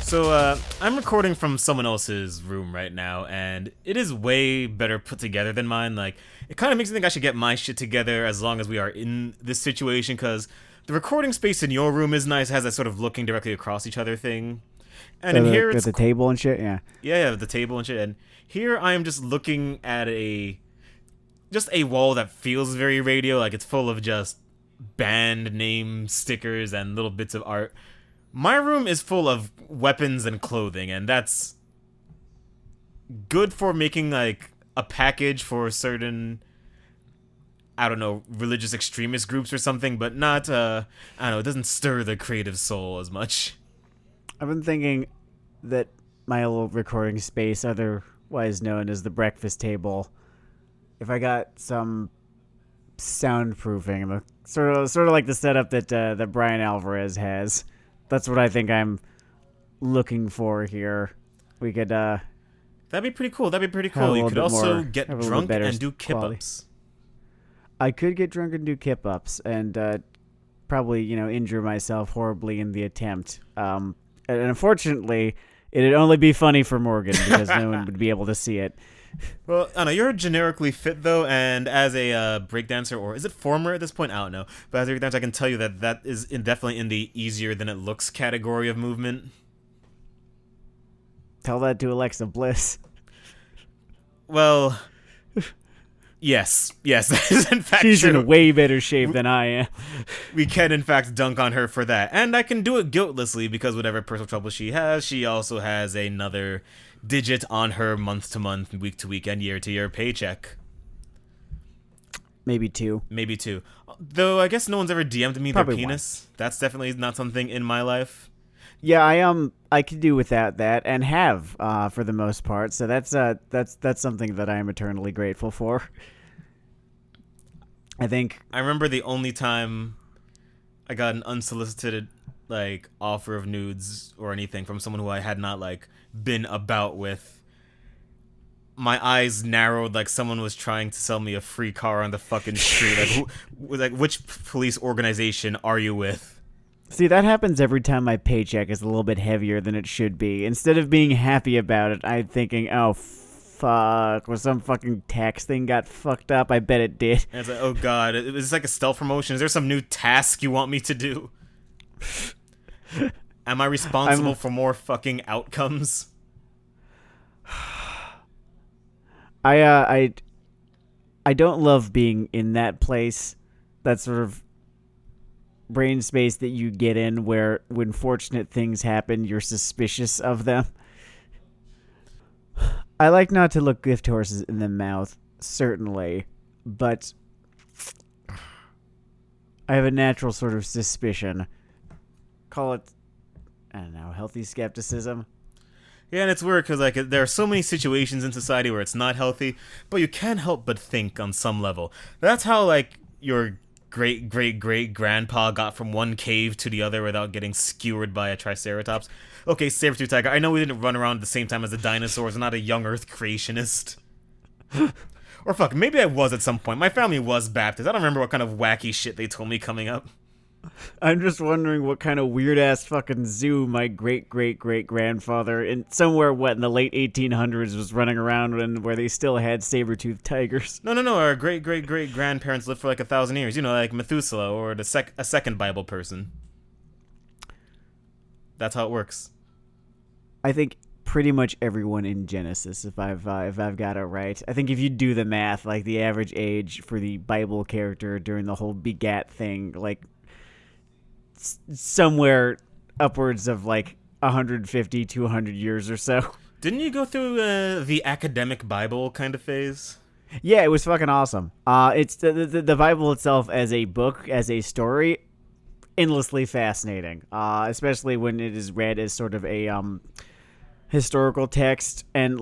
So, I'm recording from someone else's room right now, and it is way better put together than mine. Like, it kind of makes me think I should get my shit together as long as we are in this situation, because the recording space in your room is nice, has that sort of looking directly across each other thing. And in here, At it's the table and shit. Yeah. yeah, the table and shit. And here, I am just looking at just a wall that feels very radio, like it's full of just band name stickers and little bits of art. My room is full of weapons and clothing, and that's good for making like a package for certain, I don't know, religious extremist groups or something, but not I don't know, it doesn't stir the creative soul as much. I've been thinking that my little recording space, otherwise known as the breakfast table, if I got some soundproofing, sort of like the setup that Brian Alvarez has, that's what I think I'm looking for here. We could That'd be pretty cool. That'd be pretty have a cool. You little could bit also more- get have a little drunk better and do quality. kip-ups. I could get drunk and do kip ups and probably injure myself horribly in the attempt. And unfortunately, it'd only be funny for Morgan because no one would be able to see it. Well, I don't know, you're generically fit, though, and as a breakdancer, or is it former at this point? I don't know. But as a breakdancer, I can tell you that is definitely in the easier than it looks category of movement. Tell that to Alexa Bliss. Well, yes, that is in fact She's true. in way better shape than I am. We can, in fact, dunk on her for that. And I can do it guiltlessly, because whatever personal trouble she has, she also has another digit on her month-to-month, week-to-week, and year-to-year paycheck. Maybe two. Maybe two. Though I guess no one's ever DM'd me Probably their penis. That's definitely not something in my life. Yeah, I could do without that and have for the most part. So that's something that I am eternally grateful for. I think I remember the only time I got an unsolicited offer of nudes or anything from someone who I had not been about with. My eyes narrowed like someone was trying to sell me a free car on the fucking street. Which police organization are you with? See, that happens every time my paycheck is a little bit heavier than it should be. Instead of being happy about it, I'm thinking, oh, fuck, was some fucking tax thing got fucked up? I bet it did. And it's like, oh god, is this like a stealth promotion? Is there some new task you want me to do? Am I responsible for more fucking outcomes? I don't love being in that place. That sort of brain space that you get in where when fortunate things happen, you're suspicious of them. I like not to look gift horses in the mouth, certainly, but I have a natural sort of suspicion. Call it, I don't know, healthy skepticism. Yeah, and it's weird because there are so many situations in society where it's not healthy, but you can't help but think on some level. That's how your great grandpa got from one cave to the other without getting skewered by a triceratops. Okay, saber-tooth tiger, I know we didn't run around at the same time as the dinosaurs. I'm not a young Earth creationist. Or fuck, maybe I was at some point. My family was Baptist. I don't remember what kind of wacky shit they told me coming up. I'm just wondering what kind of weird-ass fucking zoo my great-great-great-grandfather in somewhere, in the late 1800s was running around in, where they still had saber-toothed tigers. No. Our great-great-great-grandparents lived for 1,000 years. Like Methuselah or a second Bible person. That's how it works. I think pretty much everyone in Genesis, if I've got it right. I think if you do the math, the average age for the Bible character during the whole begat thing, somewhere upwards of 150 to 100 years or so. Didn't you go through the academic Bible kind of phase? Yeah, it was fucking awesome. It's the Bible itself as a book, as a story, endlessly fascinating. Especially when it is read as sort of a historical text, and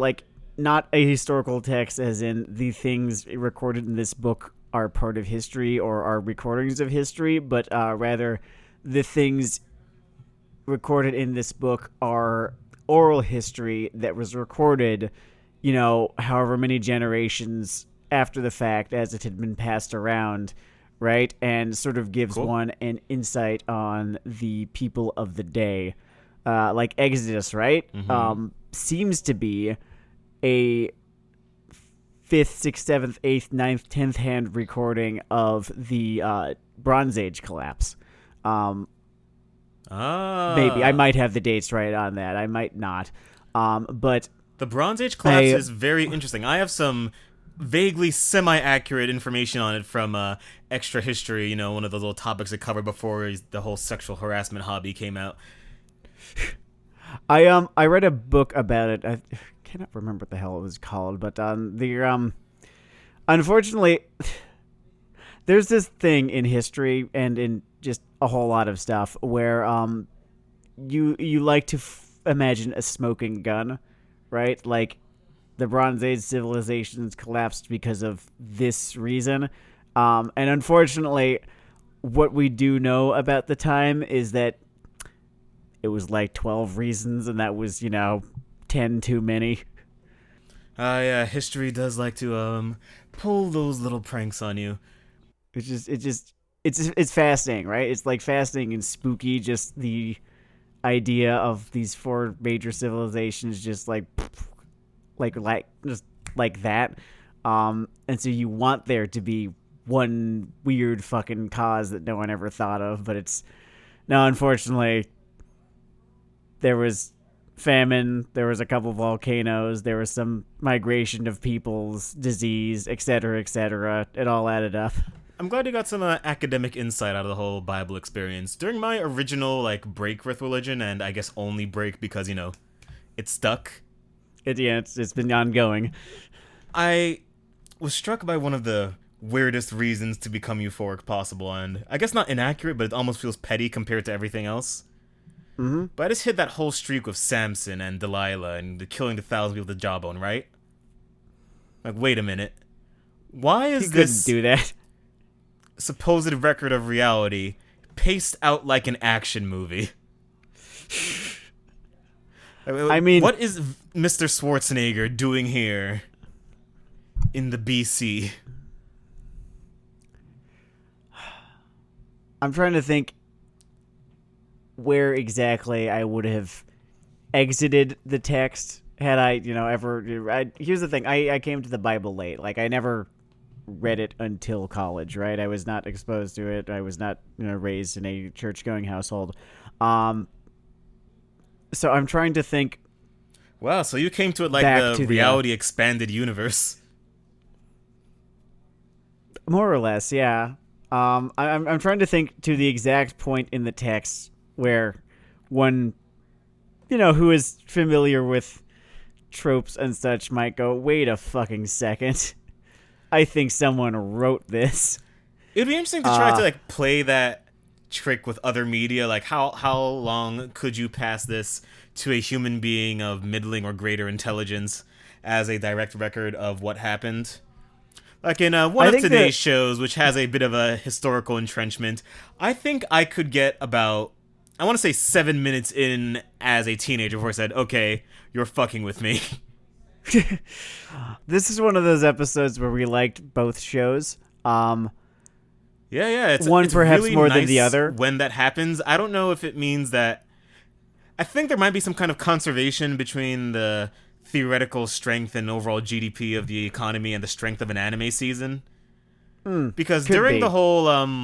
not a historical text as in the things recorded in this book are part of history or are recordings of history, but rather the things recorded in this book are oral history that was recorded, however many generations after the fact as it had been passed around, right? And sort of gives Cool. one an insight on the people of the day. like Exodus, right? Seems to be a fifth, sixth, seventh, eighth, ninth, 10th hand recording of the Bronze Age collapse. Maybe I might have the dates right on that. I might not. But the Bronze Age collapse is very interesting. I have some vaguely semi-accurate information on it from Extra History, you know, one of those little topics I covered before the whole sexual harassment hobby came out. I read a book about it. I cannot remember what the hell it was called, but unfortunately, there's this thing in history and in just a whole lot of stuff where you like to imagine a smoking gun, right? Like the Bronze Age civilizations collapsed because of this reason, and unfortunately, what we do know about the time is that it was like 12 reasons, and that was, 10 too many. Yeah, history does like to pull those little pranks on you. It's fascinating, right? It's like fascinating and spooky, just the idea of these four major civilizations just like that. And so you want there to be one weird fucking cause that no one ever thought of, but it's no, unfortunately, there was famine, there was a couple volcanoes, there was some migration of peoples, disease, etc., etc. It all added up. I'm glad you got some academic insight out of the whole Bible experience. During my original break with religion, and I guess only break because it stuck. It's been ongoing. I was struck by one of the weirdest reasons to become euphoric possible, and I guess not inaccurate, but it almost feels petty compared to everything else. Mm-hmm. But I just hit that whole streak with Samson and Delilah and the killing the 1,000 people with the jawbone, right? Wait a minute. Why is this do that supposed record of reality paced out like an action movie? I mean, what is Mr. Schwarzenegger doing here in the BC? I'm trying to think where exactly I would have exited the text had I, ever. Here's the thing: I came to the Bible late. I never read it until college, right? I was not exposed to it. I was not, raised in a church-going household. So I'm trying to think. Wow, so you came to it like the reality expanded universe. More or less, yeah. I'm trying to think to the exact point in the text where one, who is familiar with tropes and such might go, wait a fucking second. I think someone wrote this. It'd be interesting to try to play that trick with other media. How long could you pass this to a human being of middling or greater intelligence as a direct record of what happened? In one of today's shows, which has a bit of a historical entrenchment, I think I could get about, I want to say 7 minutes in as a teenager before I said, okay, you're fucking with me. This is one of those episodes where we liked both shows. Yeah, it's perhaps really more nice than the other. When that happens, I don't know if it means that. I think there might be some kind of conservation between the theoretical strength and overall GDP of the economy and the strength of an anime season. Because during the whole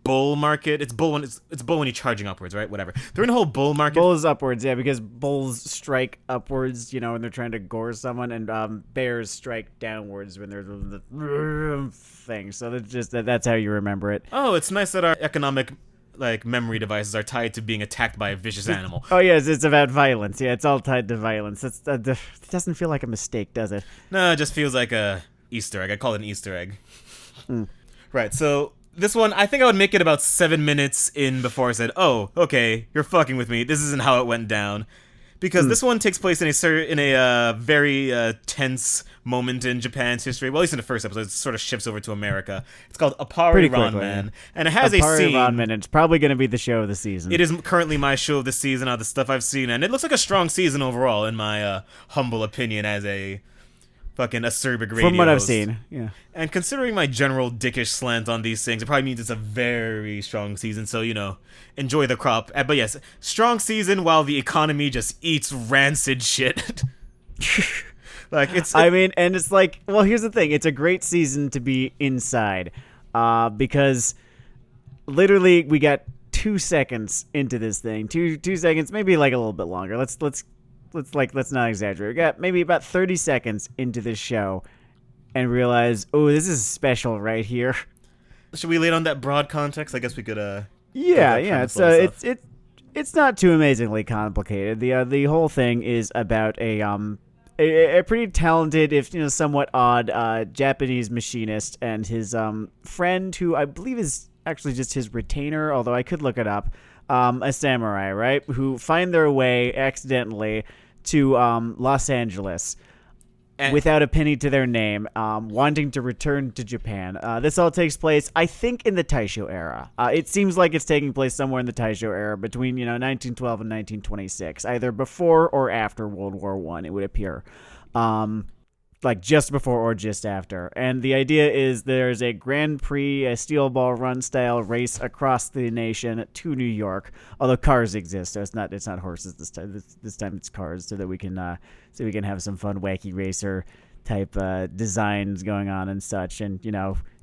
bull market, it's bull when you're charging upwards, right? Whatever. During the whole bull market, bull is upwards, yeah, because bulls strike upwards, when they're trying to gore someone, and bears strike downwards when they're the thing. So that's how you remember it. Oh, it's nice that our economic memory devices are tied to being attacked by a vicious animal. Oh yes, it's about violence. Yeah, it's all tied to violence. It doesn't feel like a mistake, does it? No, it just feels like a Easter egg. I call it an Easter egg. Right, so this one, I think I would make it about 7 minutes in before I said, oh, okay, you're fucking with me. This isn't how it went down. Because this one takes place in a very tense moment in Japan's history. Well, at least in the first episode, it sort of shifts over to America. It's called Appare Ranman, and it has a scene. Appare Ranman, it's probably going to be the show of the season. It is currently my show of the season out of the stuff I've seen, and it looks like a strong season overall, in my humble opinion, as a fucking acerbic radio From what I've host. seen, yeah. And considering my general dickish slant on these things, it probably means it's a very strong season. So enjoy the crop. But yes, strong season while the economy just eats rancid shit. Like and it's like, well, here's the thing: it's a great season to be inside, because literally we got 2 seconds into this thing, 2 seconds, maybe like a little bit longer. Let's not exaggerate. We got maybe about 30 seconds into this show, and realize, oh, this is special right here. Should we lay on that broad context? I guess we could. Yeah. So it's not too amazingly complicated. The whole thing is about a pretty talented, if somewhat odd, Japanese machinist and his friend, who I believe is actually just his retainer, although I could look it up. A samurai, right? Who find their way accidentally to Los Angeles without a penny to their name, wanting to return to Japan. This all takes place, I think, in the Taisho era. It seems like it's taking place somewhere in the Taisho era between 1912 and 1926, either before or after World War I, it would appear. Like just before or just after. And the idea is there's a Grand Prix, a steel ball run style race across the nation to New York. Although cars exist, so it's not horses this time. This time it's cars, so that we can have some fun wacky racer type designs going on and such. And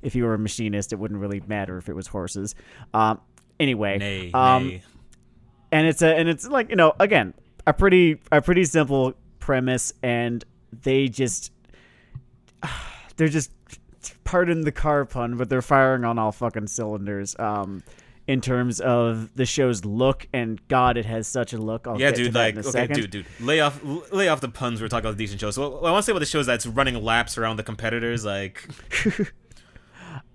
if you were a machinist, it wouldn't really matter if it was horses. Anyway, Nay. And it's like again, a pretty simple premise, and they're just, pardon the car pun, but they're firing on all fucking cylinders in terms of the show's look, and God, it has such a look. I'll get to that in a second. Dude, lay off the puns. We're talking about a decent show. So what I want to say about the show is that it's running laps around the competitors, like.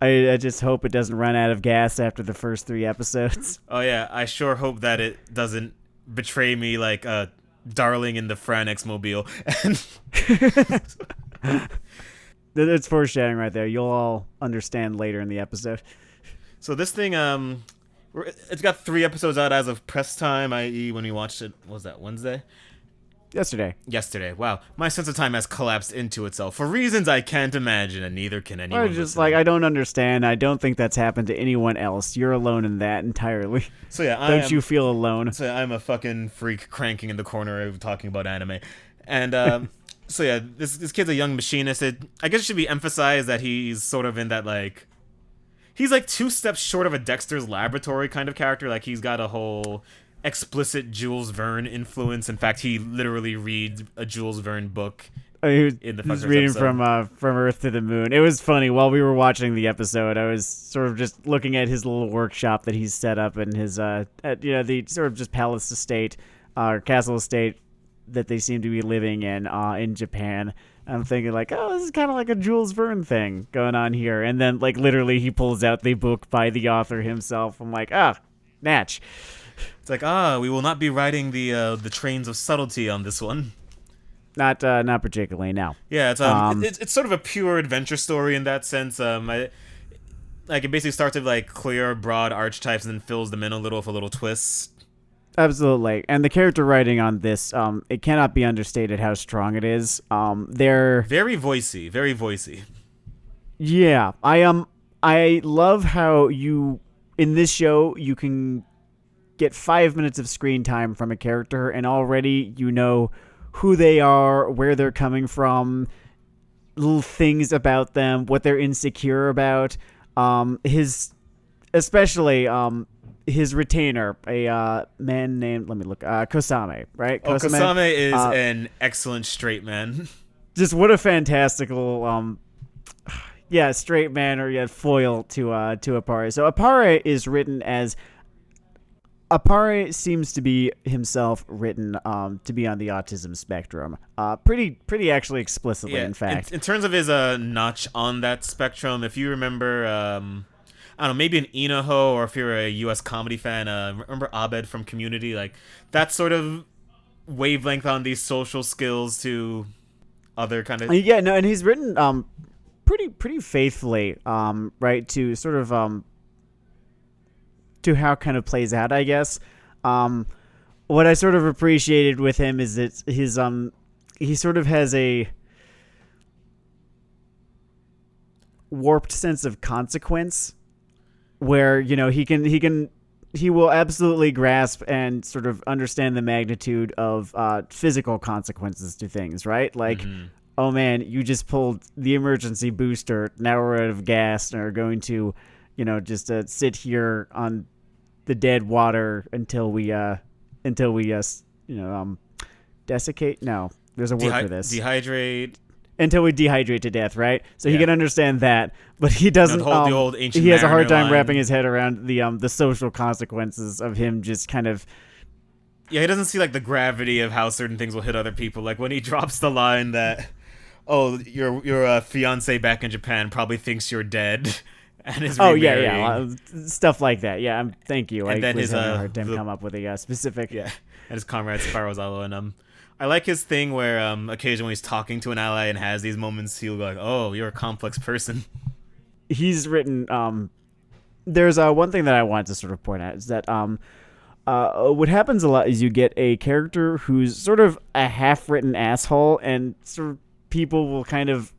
I just hope it doesn't run out of gas after the first 3 episodes. Oh yeah, I sure hope that it doesn't betray me like Darling in the Franex mobile. It's foreshadowing right there. You'll all understand later in the episode. So this thing, it's got 3 episodes out as of press time, i.e. when we watched it, what was that, Wednesday? Yesterday. Wow. My sense of time has collapsed into itself for reasons I can't imagine, and neither can anyone. Just listening. Like, I don't understand. I don't think that's happened to anyone else. You're alone in that entirely. So yeah, don't you feel alone? So I'm a fucking freak cranking in the corner of talking about anime. And so yeah, this kid's a young machinist. I guess it should be emphasized that he's sort of in that, like, he's like 2 steps short of a Dexter's Laboratory kind of character. Like, he's got a whole explicit Jules Verne influence. In fact, he literally reads a Jules Verne book. He was reading from Earth to the Moon. It was funny. While we were watching the episode, I was sort of just looking at his little workshop that he's set up in his the sort of just palace estate or castle estate that they seem to be living in Japan. I'm thinking like, oh, this is kind of like a Jules Verne thing going on here. And then like literally he pulls out the book by the author himself. I'm like, natch. It's like, we will not be riding the trains of subtlety on this one. Not particularly, no. Yeah, it's sort of a pure adventure story in that sense. It basically starts with like clear, broad archetypes and then fills them in a little with a little twist. Absolutely, and the character writing on this, it cannot be understated how strong it is. They're very voicey. Yeah, I love how in this show you can get 5 minutes of screen time from a character, and already you know who they are, where they're coming from, little things about them, what they're insecure about. Especially his retainer, a man named, Kosame, right? Kosame is an excellent straight man. Just what a fantastical, straight man or foil to Appare. So Appare is written as. Appare seems to be himself written to be on the autism spectrum. Pretty actually explicitly, in fact. In terms of his notch on that spectrum, if you remember, I don't know, maybe an Inaho, or if you're a U.S. comedy fan, remember Abed from Community? Like, that sort of wavelength on these social skills to other kind of... Yeah, no, and he's written pretty faithfully, right, to sort of... to how it kind of plays out, I guess. What I sort of appreciated with him is that his he sort of has warped sense of consequence where, you know, he will absolutely grasp and sort of understand the magnitude of physical consequences to things, right? Like, oh man, you just pulled the emergency booster. Now we're out of gas and are going to, you know, just sit here on the dead water until we desiccate. No, there's a word for this. Dehydrate. Until we dehydrate to death, right? So he can understand that, but he doesn't. The old ancient he has a hard time line. wrapping his head around the social consequences of him just kind of. Yeah, he doesn't see like the gravity of how certain things will hit other people. Like when he drops the line that, "Oh, your fiance back in Japan probably thinks you're dead," and is remarrying. Stuff like that. Yeah, thank you. And then was having a his hard time come up with a specific. Yeah, and his comrade Spyrozawa and I like his thing where occasionally when he's talking to an ally and has these moments, he'll go like, "Oh, you're a complex person." He's written. There's one thing that I wanted to sort of point out is that what happens a lot is you get a character who's sort of a half-written asshole, and sort of people will kind of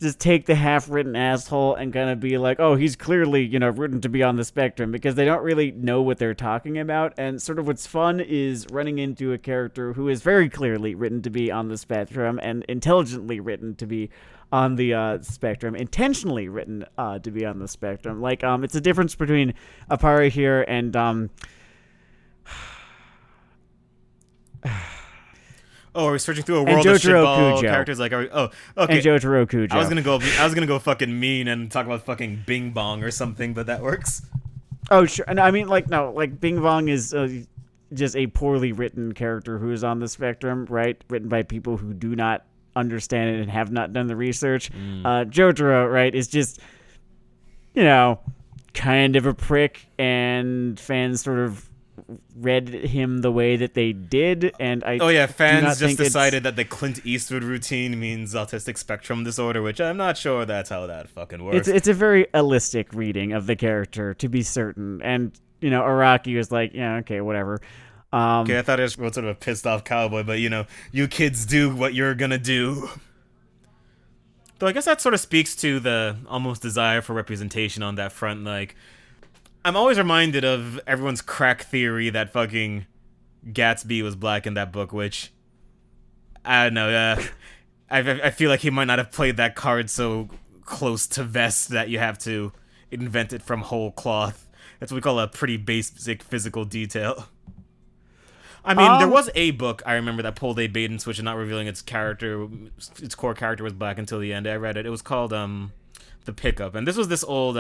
just take the half-written asshole and kind of be like, oh, he's clearly, you know, written to be on the spectrum, because they don't really know what they're talking about. And sort of what's fun is running into a character who is very clearly written to be on the spectrum and intelligently written to be on the spectrum, intentionally written to be on the spectrum. Like, it's a difference between Appare here and Oh, we're searching through a world of shitball characters like, okay. And Jotaro Kujo. I was gonna go fucking mean and talk about fucking Bing Bong or something, but that works. Oh sure, and I mean like Bing Bong is just a poorly written character who is on the spectrum, right? Written by people who do not understand it and have not done the research. Jotaro, right, is just, you know, kind of a prick, and fans sort of read him the way that they did, and fans just decided that the Clint Eastwood routine means autistic spectrum disorder, which I'm not sure that's how that fucking works. It's a very holistic reading of the character, to be certain, and, you know, Araki was like, yeah, okay, whatever. Okay, I thought it was sort of a pissed off cowboy, but, you know, you kids do what you're gonna do. Though I guess that sort of speaks to the almost desire for representation on that front. Like, I'm always reminded of everyone's crack theory that fucking Gatsby was black in that book, which, I don't know, I feel like he might not have played that card so close to vest that you have to invent it from whole cloth. That's what we call a pretty basic physical detail. I mean, there was a book I remember that pulled a bait and switch and not revealing its core character was black until the end. I read it. It was called The Pickup, and this was this old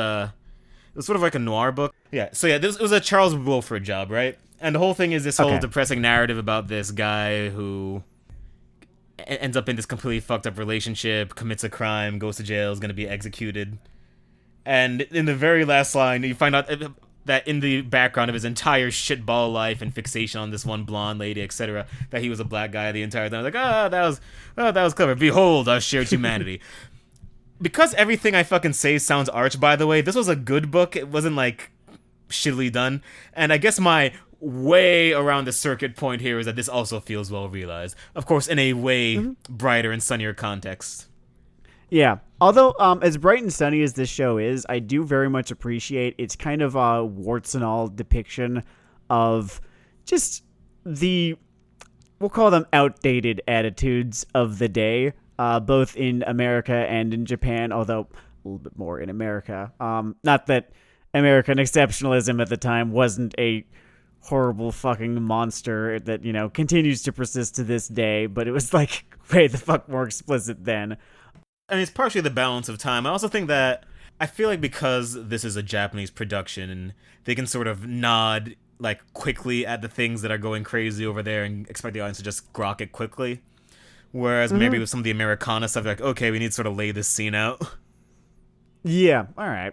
it was sort of like a noir book. Yeah, so yeah, it was a Charles Wilford job, right? And the whole thing is this whole depressing narrative about this guy who ends up in this completely fucked up relationship, commits a crime, goes to jail, is going to be executed. And in the very last line, you find out that in the background of his entire shitball life and fixation on this one blonde lady, etc., that he was a black guy the entire time. I was like, that was clever. Behold our shared humanity. Because everything I fucking say sounds arch, by the way, this was a good book. It wasn't, like, shittily done. And I guess my way around the circuit point here is that this also feels well realized. Of course, in a way brighter and sunnier context. Yeah. Although, as bright and sunny as this show is, I do very much appreciate its kind of warts and all depiction of just the, we'll call them outdated attitudes of the day. Both in America and in Japan, although a little bit more in America. Not that American exceptionalism at the time wasn't a horrible fucking monster that, you know, continues to persist to this day, but it was, like, way the fuck more explicit then. I mean, it's partially the balance of time. I also think that I feel like because this is a Japanese production and they can sort of nod, like, quickly at the things that are going crazy over there and expect the audience to just grok it quickly. Whereas maybe with some of the Americana stuff, like, okay, we need to sort of lay this scene out. Yeah, all right.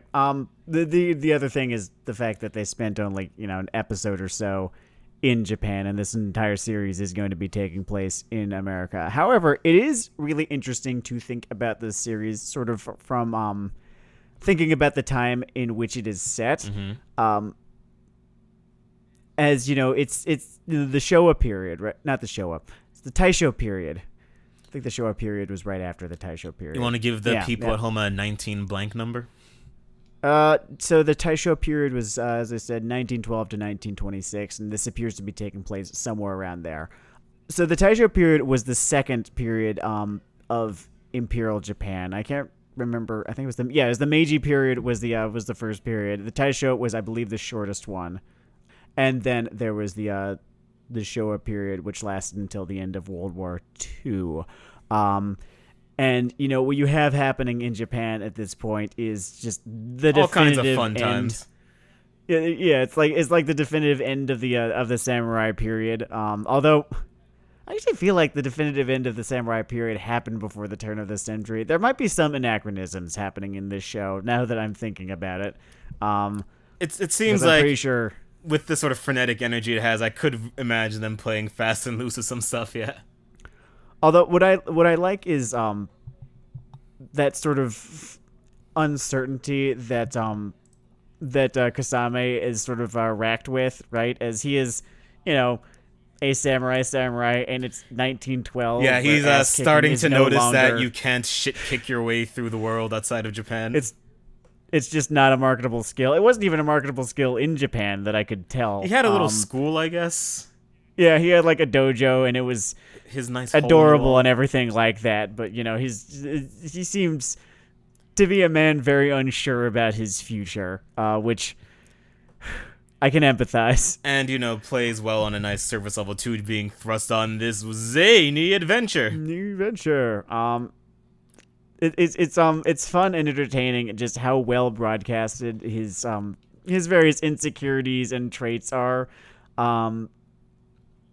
The other thing is the fact that they spent only, you know, an episode or so in Japan, and this entire series is going to be taking place in America. However, it is really interesting to think about this series sort of from thinking about the time in which it is set. As, you know, it's the Showa period, right? Not the Showa. It's the Taisho period. think the Showa period was right after the Taisho period. You want to give the people at home a 19 blank number? So the Taisho period was, as I said, 1912 to 1926, and this appears to be taking place somewhere around there. So the Taisho period was the second period of Imperial Japan. I can't remember. I think it was the Meiji period was the first period. The Taisho was, I believe, the shortest one, and then there was the Showa period, which lasted until the end of World War II. And what you have happening in Japan at this point is just the all definitive kinds of fun end. times. Yeah, it's like the definitive end of the samurai period. Although I actually feel like the definitive end of the samurai period happened before the turn of the century. There might be some anachronisms happening in this show now that I'm thinking about it. It seems I'm like pretty sure with the sort of frenetic energy it has, I could imagine them playing fast and loose with some stuff. Yeah. Although what I like is that sort of uncertainty that Kasame is sort of racked with, right? As he is, a samurai, and it's 1912. Yeah, he's starting to no notice longer, that you can't shit kick your way through the world outside of Japan. It's just not a marketable skill. It wasn't even a marketable skill in Japan that I could tell. He had a little school, I guess. Yeah, he had like a dojo, and it was his nice adorable and everything like that. But he seems to be a man very unsure about his future, which I can empathize. And plays well on a nice surface level too, being thrust on this zany adventure. New adventure. It's fun and entertaining. Just how well broadcasted his various insecurities and traits are.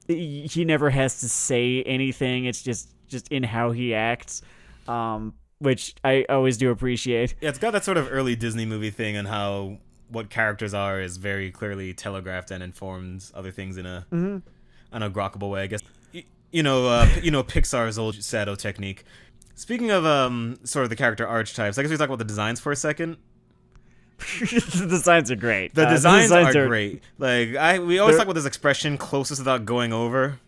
He never has to say anything. It's just in how he acts, which I always do appreciate. Yeah, it's got that sort of early Disney movie thing on how what characters are is very clearly telegraphed and informs other things in a grokkable way, I guess. Pixar's old Shadow technique. Speaking of sort of the character archetypes, I guess we talk about the designs for a second. The designs are great. The designs are great. Like we always talk about this expression, closest without going over,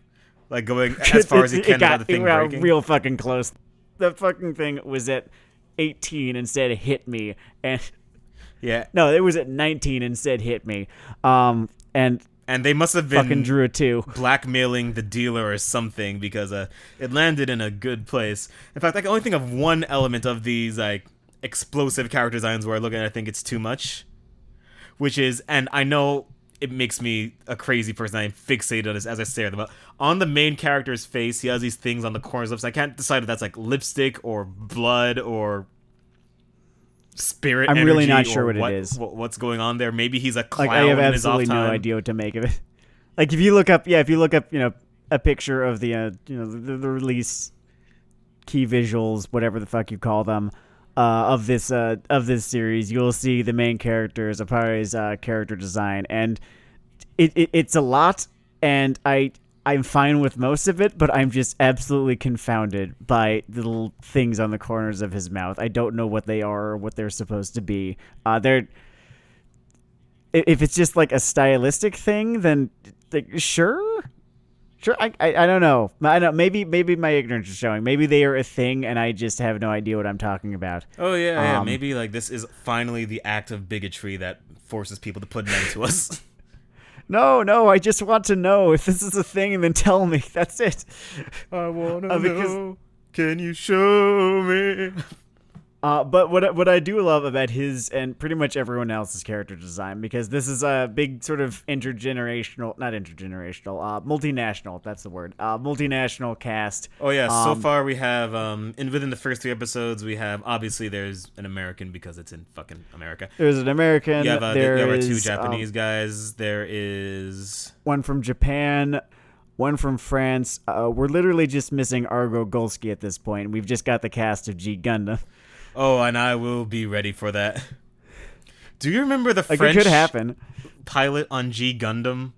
like going as far as you can without the thing breaking. Real fucking close. The fucking thing was at 18 and said "hit me," and no, it was at 19 and said "hit me," and they must have been fucking drew a 2, blackmailing the dealer or something because it landed in a good place. In fact, I can only think of one element of these like explosive character designs where I look at it, I think it's too much, which is, and I know it makes me a crazy person, I'm fixated on this as I stare at them, but on the main character's face he has these things on the corners of his lips. I can't decide if that's like lipstick or blood or spirit I'm energy. really not sure what it is. What's going on there. Maybe he's a clown. I have in his absolutely off time. no idea what to make of it. Like if you look up a picture of the the release key visuals, whatever the fuck you call them, of this series, you'll see the main character's Appare's character design, and it's a lot, and I'm fine with most of it, but I'm just absolutely confounded by the little things on the corners of his mouth. I don't know what they are or what they're supposed to be. If it's just like a stylistic thing, then sure. I don't know. Maybe my ignorance is showing. Maybe they are a thing, and I just have no idea what I'm talking about. Oh yeah. Maybe like this is finally the act of bigotry that forces people to put an end to us. No, I just want to know if this is a thing, and then tell me. That's it. I wanna know. Can you show me? But what I do love about his and pretty much everyone else's character design, because this is a big sort of multinational, that's the word, multinational cast. Oh yeah, so far we have, within the first 3 episodes, we have, obviously there's an American because it's in fucking America. There's an American, you have there our is 2 Japanese guys, there is... one from Japan, one from France. We're literally just missing Argo Golsky at this point. We've just got the cast of G Gundam. Oh, and I will be ready for that. Do you remember the French it could happen. pilot on G Gundam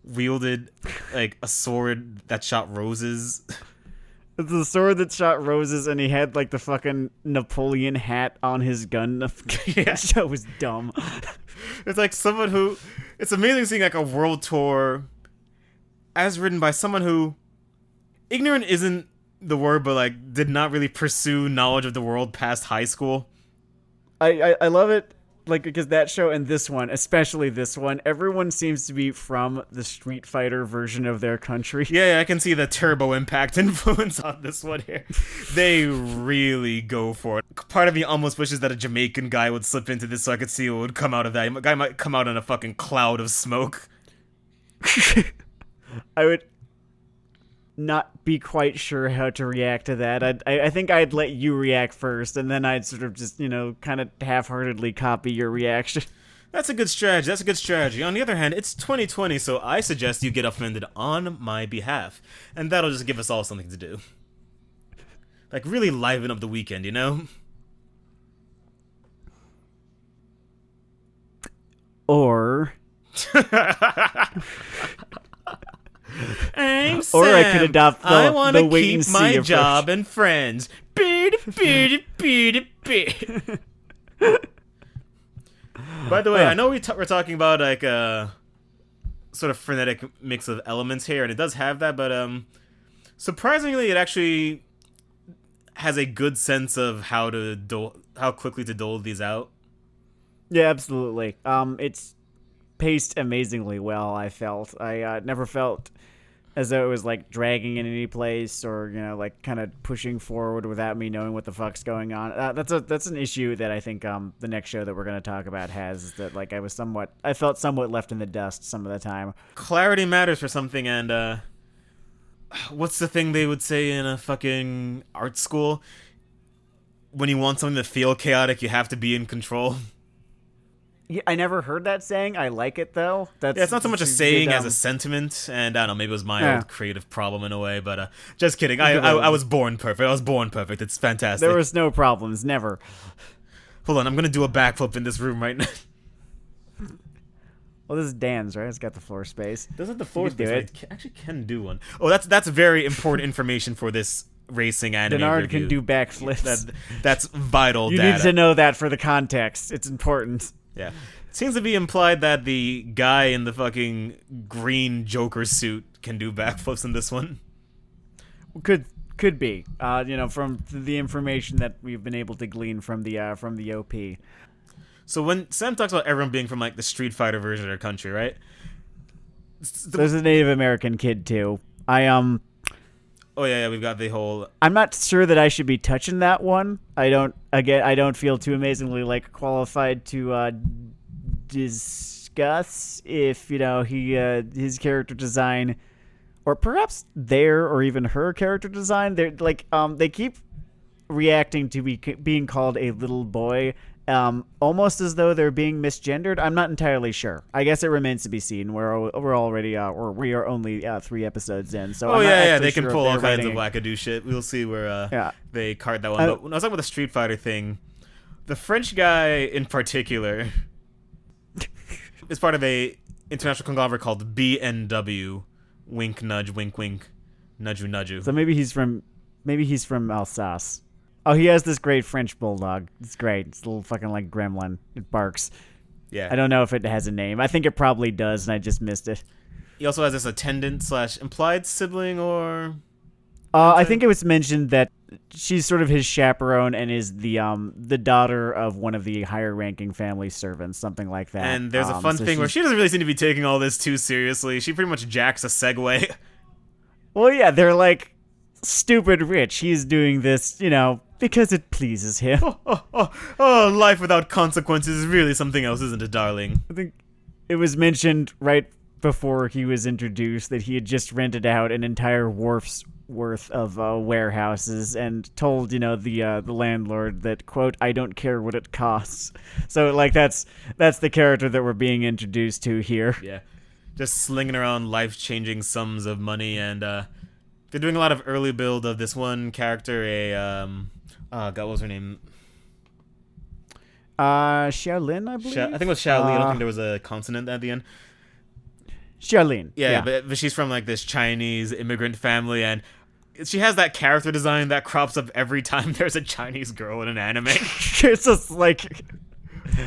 wielded like a sword that shot roses? It's the sword that shot roses, and he had like the fucking Napoleon hat on his gun. Yeah. That show was dumb. It's like someone who... It's amazing seeing like a world tour as written by someone who... Ignorant isn't the word, but like did not really pursue knowledge of the world past high school. I love it, like, because that show and this one, especially this one, everyone seems to be from the Street Fighter version of their country. Yeah, I can see the Turbo Impact influence on this one here. They really go for it. Part of me almost wishes that a Jamaican guy would slip into this so I could see what would come out of that. A guy might come out in a fucking cloud of smoke. I would not be quite sure how to react to that. I think I'd let you react first, and then I'd sort of just, kind of half-heartedly copy your reaction. That's a good strategy. On the other hand, it's 2020, so I suggest you get offended on my behalf. And that'll just give us all something to do. Like, really liven up the weekend, you know? Or... I'm Sam. Or I could adopt I the want to wait keep and see my approach. job and friends. By the way, I know we're talking about like a sort of frenetic mix of elements here, and it does have that, but surprisingly, it actually has a good sense of how quickly to dole these out. Yeah, absolutely. It's paced amazingly well, I felt. I never felt as though it was like dragging in any place or, like kind of pushing forward without me knowing what the fuck's going on. That's an issue that I think the next show that we're going to talk about has, is that like I felt somewhat left in the dust some of the time. Clarity matters for something, and what's the thing they would say in a fucking art school? When you want something to feel chaotic, you have to be in control. Yeah, I never heard that saying. I like it though. Yeah, it's not so much a saying as a sentiment, and I don't know, maybe it was my old creative problem in a way, but just kidding. I was born perfect. It's fantastic. There was no problems, never. Hold on, I'm gonna do a backflip in this room right now. Well, this is Dan's, right? It's got the floor space. Doesn't the floor do space? it. I actually can do one. Oh, that's very important information for this racing anime Denard review. can do backflips. That's vital You data. need to know that for the context. It's important. Yeah. It seems to be implied that the guy in the fucking green Joker suit can do backflips in this one. Could be. From the information that we've been able to glean from the OP. So when Sam talks about everyone being from like the Street Fighter version of their country, right? There's a Native American kid too. Oh yeah, we've got the whole. I'm not sure that I should be touching that one. I don't feel too amazingly like qualified to discuss if his character design, or perhaps their or even her character design. They're like they keep reacting to being called a little boy, almost as though they're being misgendered. I'm not entirely sure. I guess it remains to be seen. We are only 3 episodes in. So they can pull all kinds of wackadoo shit. We'll see where they card that one. But when I was talking about the Street Fighter thing, the French guy in particular is part of a international conglomerate called BNW. Wink, nudge, wink, wink, nudge, nudge. So maybe he's from Alsace. Oh, he has this great French bulldog. It's great. It's a little fucking like gremlin. It barks. Yeah. I don't know if it has a name. I think it probably does, and I just missed it. He also has this attendant / implied sibling, or... I think it was mentioned that she's sort of his chaperone and is the daughter of one of the higher-ranking family servants, something like that. And there's a fun thing where she doesn't really seem to be taking all this too seriously. She pretty much jacks a Segway. Well, yeah, they're like stupid rich. He's doing this, because it pleases him. Oh, life without consequences is really something else, isn't it, darling? I think it was mentioned right before he was introduced that he had just rented out an entire wharf's worth of warehouses and told the landlord that, quote, I don't care what it costs. So like that's the character that we're being introduced to here. Yeah, just slinging around life-changing sums of money, and they're doing a lot of early build of this one character. God, what was her name? Xiaolin, I believe. I think it was Xiaoli. I don't think there was a consonant at the end. Xiaolin. Yeah. But she's from like this Chinese immigrant family, and she has that character design that crops up every time there's a Chinese girl in an anime. It's just like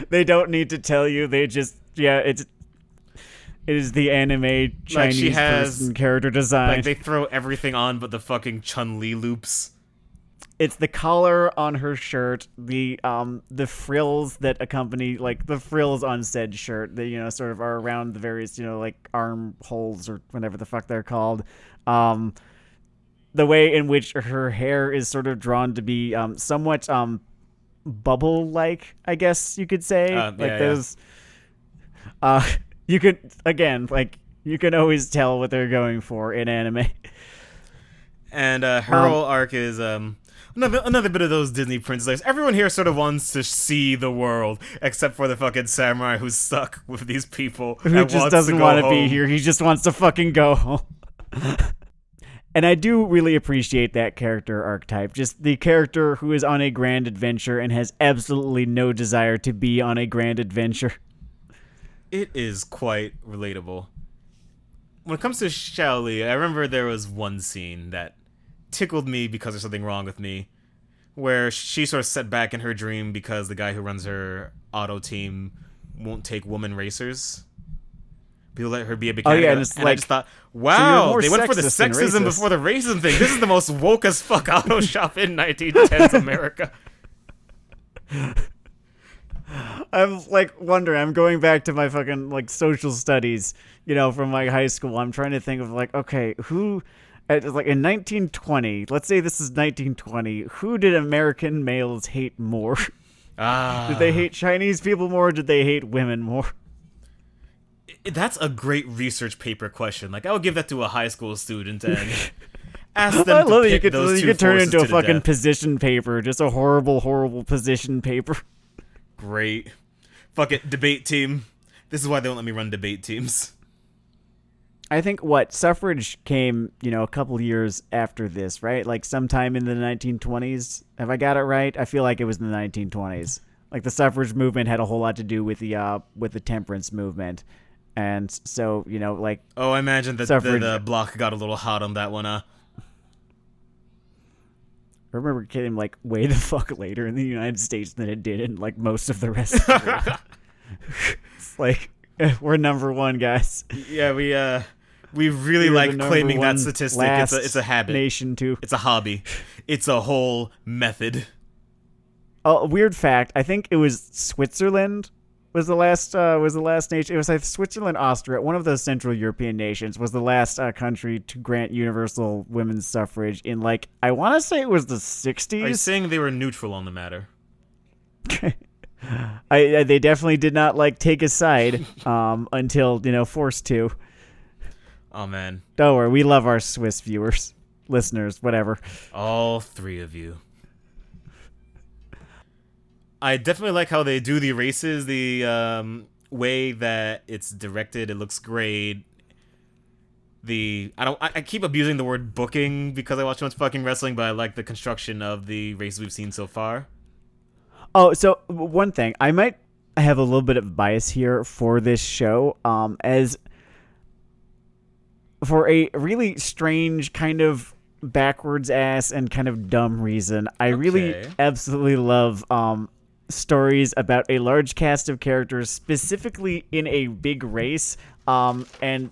they don't need to tell you. They just It is the anime Chinese she has, person character design. Like, they throw everything on but the fucking Chun-Li loops. It's the collar on her shirt, the frills that accompany, like, the frills on said shirt that, sort of are around the various, like, arm holes or whatever the fuck they're called. The way in which her hair is sort of drawn to be somewhat bubble-like, I guess you could say. Those... you could, again, like, you can always tell what they're going for in anime. And her whole arc is another bit of those Disney princesses. Everyone here sort of wants to see the world, except for the fucking samurai who's stuck with these people. Who just doesn't want to be here. He just wants to fucking go home. And I do really appreciate that character archetype. Just the character who is on a grand adventure and has absolutely no desire to be on a grand adventure. It is quite relatable. When it comes to Xiaoli, I remember there was one scene that tickled me because there's something wrong with me, where she sort of set back in her dream because the guy who runs her auto team won't take woman racers. People let her be a mechanic. And I just thought, wow, so they went for the sexism before the racism thing. This is the most woke as fuck auto shop in 1910s America. I'm like wondering, I'm going back to my fucking like social studies, from my high school. I'm trying to think of like, okay, who, like in 1920, let's say this is 1920, who did American males hate more? Did they hate Chinese people more, or did they hate women more? That's a great research paper question. Like, I would give that to a high school student and ask them to pick those two you could turn it into a fucking death. position paper, just a horrible, horrible position paper. Great. Fuck it, debate team. This is why they won't let me run debate teams. I think suffrage came, a couple years after this, right? Like sometime in the 1920s. Have I got it right? I feel like it was in the 1920s. Like the suffrage movement had a whole lot to do with the temperance movement. And so, like... Oh, I imagine that the block got a little hot on that one, I remember it came, like, way the fuck later in the United States than it did in, like, most of the rest of the world. It's like, we're number one, guys. Yeah, we really like claiming that statistic. It's a habit. Nation, too. It's a hobby. It's a whole method. A weird fact, I think it was Switzerland was the last nation. It was like Switzerland, Austria, one of those Central European nations, was the last country to grant universal women's suffrage in, like, I want to say it was the 60s. Are you saying they were neutral on the matter? They definitely did not, like, take a side until, forced to. Oh, man. Don't worry, we love our Swiss viewers, listeners, whatever. All three of you. I definitely like how they do the races, the way that it's directed. It looks great. I keep abusing the word booking because I watch too much fucking wrestling, but I like the construction of the races we've seen so far. Oh, so one thing, I might have a little bit of bias here for this show, as for a really strange kind of backwards ass and kind of dumb reason. I really absolutely love stories about a large cast of characters, specifically in a big race, and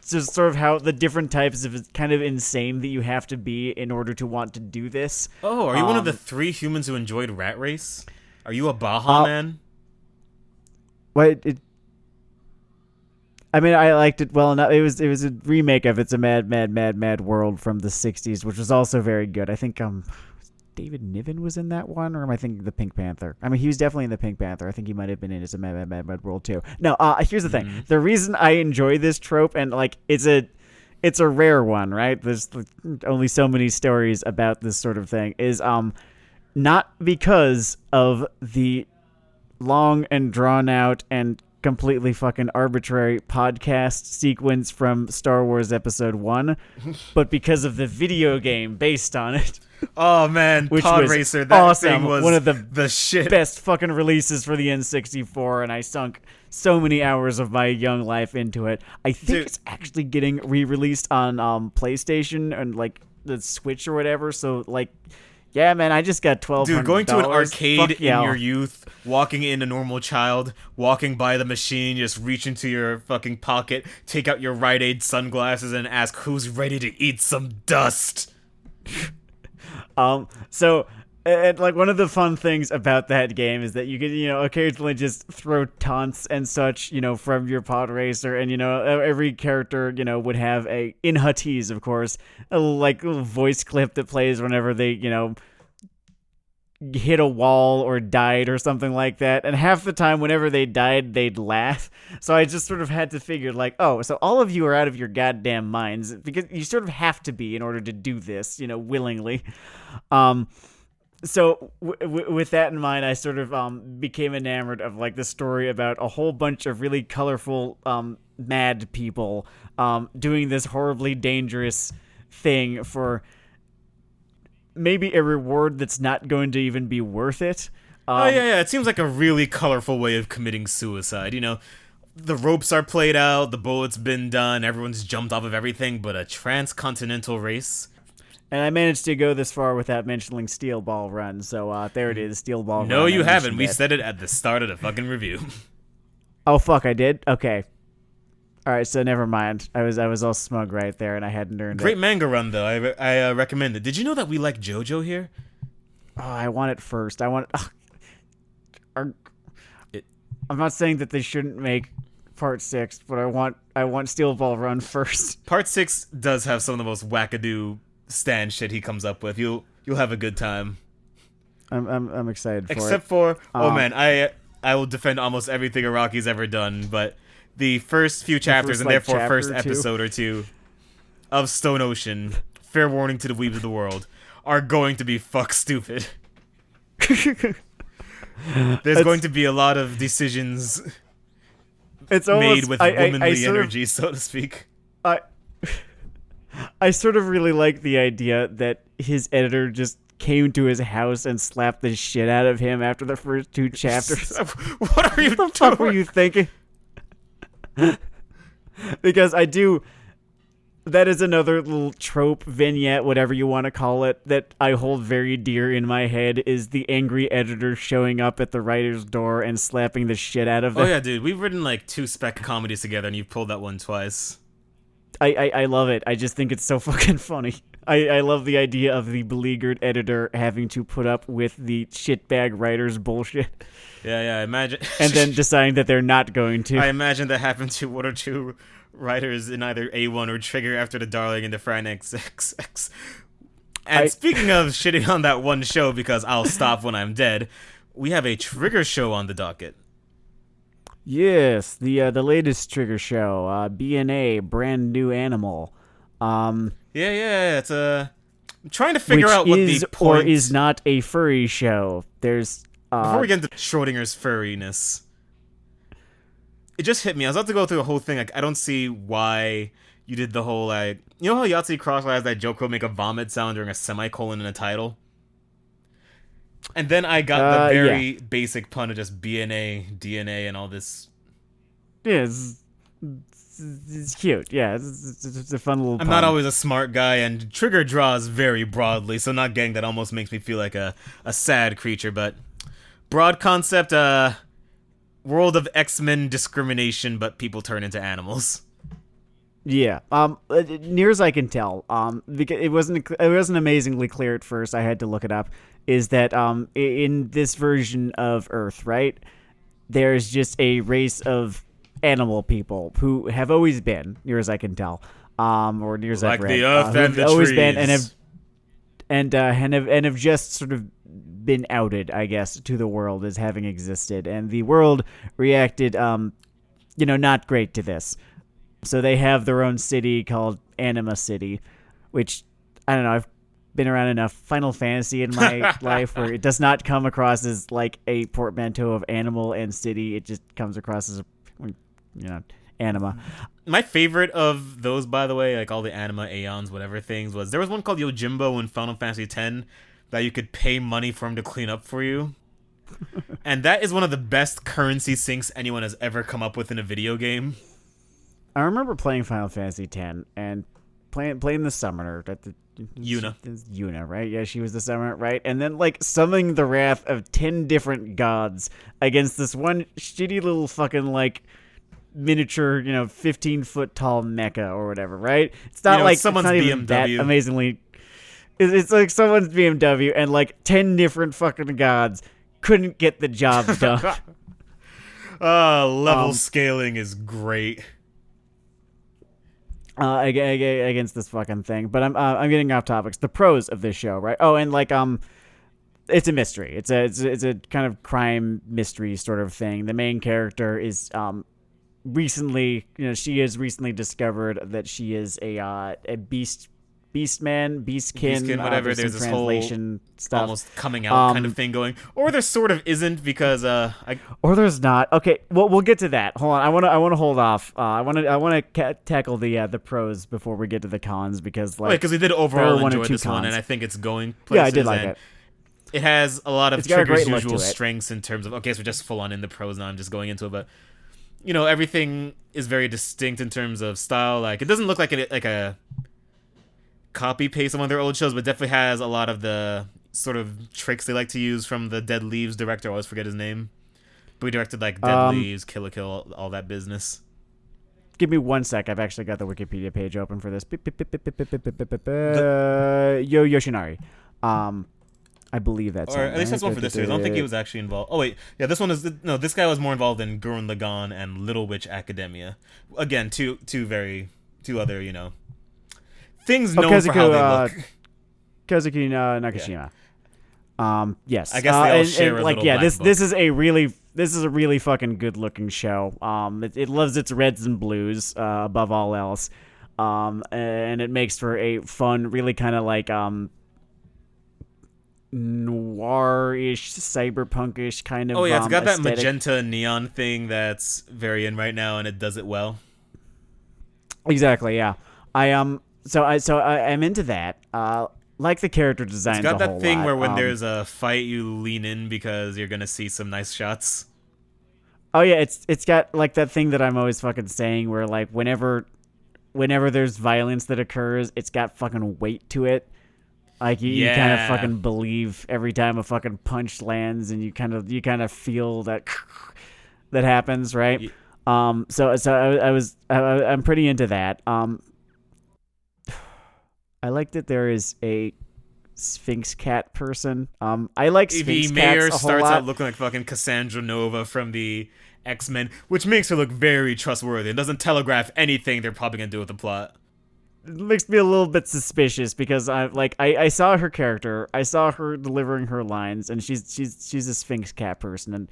just sort of how the different types of kind of insane that you have to be in order to want to do this. Oh, are you one of the 3 humans who enjoyed Rat Race? Are you a Baja man? I mean, I liked it well enough. It was a remake of It's a Mad, Mad, Mad, Mad World from the 60s, which was also very good. I think David Niven was in that one, or am I thinking the Pink Panther? I mean, he was definitely in the Pink Panther. I think he might have been in It's a Mad, Mad, Mad, Mad World too. No, here's the thing. The reason I enjoy this trope, and like it's a rare one, right? There's only so many stories about this sort of thing. Is not because of the long and drawn out and completely fucking arbitrary podcast sequence from Star Wars Episode 1, but because of the video game based on it. Oh man, which Pod was Racer, that awesome. thing was one of the shit. Best fucking releases for the N64, and I sunk so many hours of my young life into it. I think it's actually getting re-released on PlayStation and like the Switch or whatever, so like, yeah man, I just got $1,200. Dude, going to an arcade in your youth walking in a normal child, walking by the machine, just reach into your fucking pocket, take out your Rite Aid sunglasses, and ask who's ready to eat some dust. So and like one of the fun things about that game is that you can, occasionally just throw taunts and such, from your pod racer, and every character, would have in Huttese, of course, a little voice clip that plays whenever they, hit a wall or died or something like that. And half the time, whenever they died, they'd laugh. So I just sort of had to figure, oh, so all of you are out of your goddamn minds, because you sort of have to be in order to do this, willingly. So with that in mind, I sort of became enamored of the story about a whole bunch of really colorful mad people doing this horribly dangerous thing for maybe a reward that's not going to even be worth it. Yeah, it seems like a really colorful way of committing suicide. The ropes are played out, the bullet's been done, everyone's jumped off of everything, but a transcontinental race. And I managed to go this far without mentioning Steel Ball Run, so there it is, Steel Ball Run. No, you haven't. We said it at the start of the fucking review. Oh, fuck, I did? Okay. Alright, so never mind. I was all smug right there, and I hadn't earned it. Great manga run, though. I recommend it. Did you know that we like JoJo here? Oh, I want it first. I'm not saying that they shouldn't make Part 6, but I want Steel Ball Run first. Part 6 does have some of the most wackadoo stand shit he comes up with. You'll have a good time. I'm excited for it. Except for man, I will defend almost everything Araki's ever done, but the first few chapters and therefore first episode or two of Stone Ocean, fair warning to the weebs of the world, are going to be fuck stupid. There's going to be a lot of decisions made with womanly energy, so to speak. I sort of really like the idea that his editor just came to his house and slapped the shit out of him after the first 2 chapters. What are you What the fuck were you thinking? Because that is another little trope, vignette, whatever you want to call it, that I hold very dear in my head, is the angry editor showing up at the writer's door and slapping the shit out of them. Oh yeah, dude, we've written 2 spec comedies together and you've pulled that one twice. I love it. I just think it's so fucking funny. I love the idea of the beleaguered editor having to put up with the shitbag writer's bullshit. Yeah, imagine. And then deciding that they're not going to. I imagine that happened to 1 or 2 writers in either A1 or Trigger after The Darling and the Fran XXX. And speaking of shitting on that one show, because I'll stop when I'm dead, we have a Trigger show on the docket. Yes, the latest Trigger show, BNA, Brand New Animal. Yeah, it's I'm trying to figure out what is the point or is not a furry show. There's before we get into Schrodinger's furriness, it just hit me. I was about to go through the whole thing. I don't see why you did the whole you know how Yahtzee Crossfire has that joke where make a vomit sound during a semicolon in a title. And then I got the very basic pun of just BNA, DNA, and all this. Yeah, it's cute. Yeah, it's a fun little pun. I'm not always a smart guy, and Trigger draws very broadly, so not getting that almost makes me feel like a sad creature, but broad concept, world of X-Men discrimination, but people turn into animals. Yeah. Near as I can tell, because it wasn't amazingly clear at first. I had to look it up. Is that in this version of Earth, right? There's just a race of animal people who have always been, near as I can tell, or near as I've read, like the Earth and the always trees, been and have just sort of been outed, I guess, to the world as having existed, and the world reacted, not great to this. So they have their own city called Anima City, which, I don't know, I've been around enough Final Fantasy in my life where it does not come across as like a portmanteau of animal and city. It just comes across as, anima. My favorite of those, by the way, like all the anima, aeons, whatever things, was there was one called Yojimbo in Final Fantasy X that you could pay money for him to clean up for you. And that is one of the best currency sinks anyone has ever come up with in a video game. I remember playing Final Fantasy X and playing the summoner. Yuna. Yuna, right? Yeah, she was the summoner, right? And then like summoning the wrath of 10 different gods against this one shitty little fucking like miniature, 15-foot tall mecha or whatever, right? It's not like someone's it's not even BMW. that amazingly. It's like someone's BMW and like 10 different fucking gods couldn't get the job done. Level scaling is great. Against this fucking thing, but I'm getting off topics. The pros of this show, right? Oh, and like it's a mystery. It's a kind of crime mystery sort of thing. The main character is recently, she has recently discovered that she is a beastkin, whatever. There's some this whole translation stuff, almost coming out kind of thing going, or there sort of isn't because or there's not. Okay, well we'll get to that. Hold on, I want to hold off. I want to tackle the pros before we get to the cons because because we did overall enjoy this one, and I think it's going places. Yeah, I did like it. It has a lot of Trigger's usual strengths in terms of so we're just full on in the pros now. I'm just going into it, but everything is very distinct in terms of style. Like it doesn't look like a copy paste of one of their old shows, but definitely has a lot of the sort of tricks they like to use from the Dead Leaves director. I always forget his name, but we directed like Dead Leaves, Kill la Kill, all that business. Give me 1 sec. I've actually got the Wikipedia page open for this. Yoshinari. I believe that's or at least that's one for this series. I don't think he was actually involved. Oh wait, yeah, this one is this guy was more involved in Gurren Lagann and Little Witch Academia. Again, two other things known for how they look. Kazuki Nakashima. Yeah. Yes. I guess they all share a like little yeah, black this is a really fucking good looking show. It loves its reds and blues above all else. And it makes for a fun, really kind of like noir-ish, cyberpunk-ish kind of. Oh yeah, it's got that aesthetic. magenta neon thing that's very in right now, and it does it well. Exactly. Yeah. I'm into that. Like the character designs. It's got a that whole thing lot. where when there's a fight, you lean in because you're gonna see some nice shots. Oh yeah, it's got like that thing that I'm always fucking saying, where like whenever there's violence that occurs, it's got fucking weight to it. Like you kind of fucking believe every time a fucking punch lands, and you kind of feel that happens, right? I'm pretty into that. I like that there is a Sphinx cat person. I like Sphinx the cats mayor a whole starts lot. out looking like fucking Cassandra Nova from the X-Men, which makes her look very trustworthy and doesn't telegraph anything they're probably gonna do with the plot. It makes me a little bit suspicious because I saw her character, I saw her delivering her lines, and she's a Sphinx cat person, and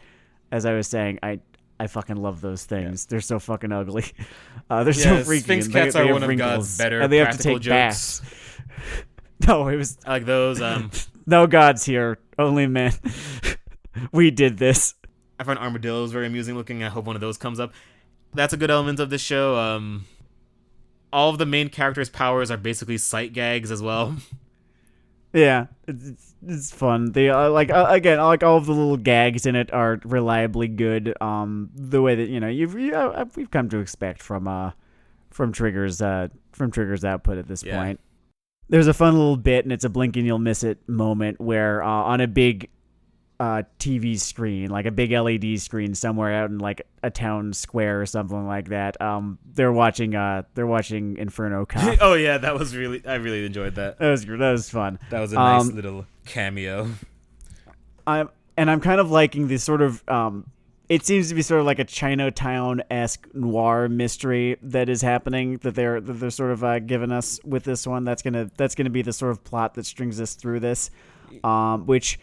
as I was saying, I fucking love those things. Yeah. They're so fucking ugly. They're so freaky. Sphinx cats are one of God's better and they have to take jokes. Baths. No, it was I like those. No gods here, only men. We did this. I find armadillos very amusing looking. I hope one of those comes up. That's a good element of this show. All of the main characters' powers are basically sight gags as well. Yeah, it's fun. They again, like all of the little gags in it are reliably good. The way that we've come to expect from Trigger's output at this point. There's a fun little bit, and it's a blink and you'll miss it moment where on a big TV screen, like a big LED screen somewhere out in like a town square or something like that. They're watching Inferno Cop. Oh yeah, I really enjoyed that. That was fun. That was a nice little cameo. I'm kind of liking this sort of it seems to be sort of like a Chinatown-esque noir mystery that is happening that they're sort of giving us with this one. That's gonna be the sort of plot that strings us through this, which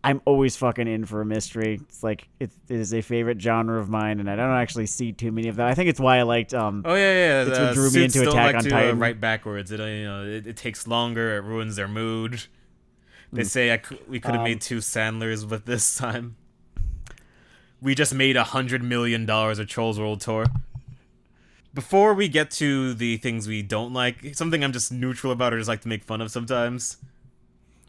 I'm always fucking in for a mystery. It's like it is a favorite genre of mine, and I don't actually see too many of them. I think it's why I liked. Oh yeah. It's what drew me into Attack on Titan. Write backwards. It takes longer. It ruins their mood. They say we could have made two Sandlers with this time. We just made $100 million of Trolls World Tour. Before we get to the things we don't like, something I'm just neutral about or just like to make fun of sometimes.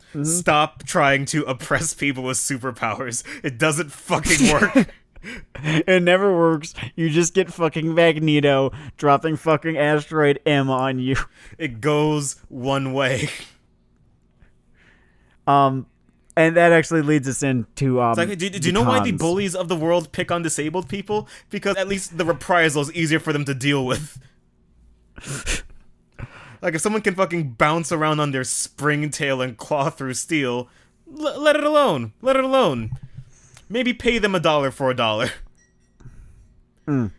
Mm-hmm. Stop trying to oppress people with superpowers. It doesn't fucking work. It never works. You just get fucking Magneto dropping fucking Asteroid M on you. It goes one way. And that actually leads us into It's like, do you know why the bullies of the world pick on disabled people? Because at least the reprisal is easier for them to deal with. Like, if someone can fucking bounce around on their spring tail and claw through steel, let it alone. Let it alone. Maybe pay them $1 for $1.